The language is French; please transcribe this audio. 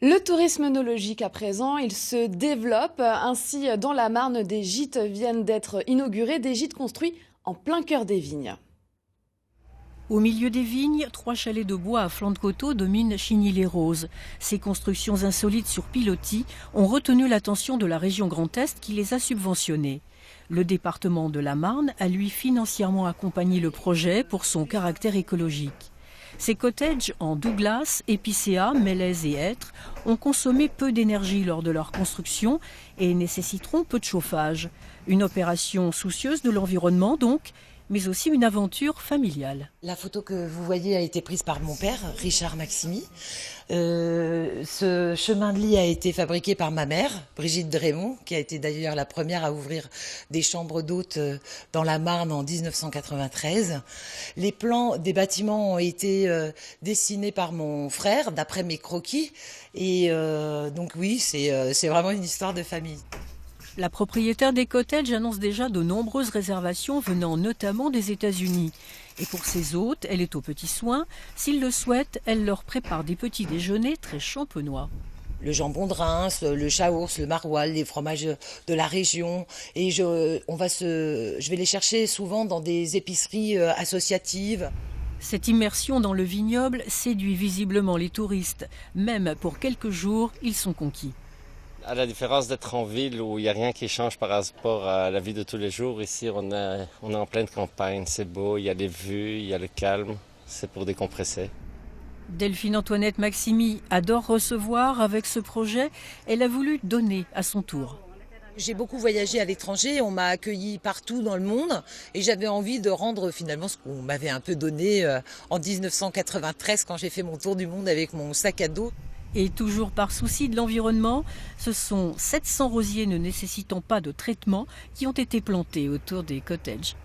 Le tourisme œnologique à présent, il se développe. Ainsi, dans la Marne, des gîtes viennent d'être inaugurés, des gîtes construits en plein cœur des vignes. Au milieu des vignes, 3 chalets de bois à flanc de coteau dominent Chigny-les-Roses. Ces constructions insolites sur pilotis ont retenu l'attention de la région Grand Est qui les a subventionnés. Le département de la Marne a lui financièrement accompagné le projet pour son caractère écologique. Ces cottages en Douglas, épicéa, mélèze et hêtre ont consommé peu d'énergie lors de leur construction et nécessiteront peu de chauffage. Une opération soucieuse de l'environnement donc, mais aussi une aventure familiale. La photo que vous voyez a été prise par mon père, Richard Maximi. Ce chemin de lit a été fabriqué par ma mère, Brigitte Drémont, qui a été d'ailleurs la première à ouvrir des chambres d'hôtes dans la Marne en 1993. Les plans des bâtiments ont été dessinés par mon frère, d'après mes croquis. Et donc oui, c'est vraiment une histoire de famille. La propriétaire des cottages annonce déjà de nombreuses réservations venant notamment des États-Unis. Et pour ses hôtes, elle est aux petits soins. S'ils le souhaitent, elle leur prépare des petits déjeuners très champenois. Le jambon de Reims, le chaours, le maroilles, les fromages de la région. Et je vais les chercher souvent dans des épiceries associatives. Cette immersion dans le vignoble séduit visiblement les touristes. Même pour quelques jours, ils sont conquis. À la différence d'être en ville où il n'y a rien qui change par rapport à la vie de tous les jours, ici on est en pleine campagne, c'est beau, il y a les vues, il y a le calme, c'est pour décompresser. Delphine-Antoinette Maximi adore recevoir. Avec ce projet, elle a voulu donner à son tour. J'ai beaucoup voyagé à l'étranger, on m'a accueilli partout dans le monde et j'avais envie de rendre finalement ce qu'on m'avait un peu donné en 1993 quand j'ai fait mon tour du monde avec mon sac à dos. Et toujours par souci de l'environnement, ce sont 700 rosiers ne nécessitant pas de traitement qui ont été plantés autour des cottages.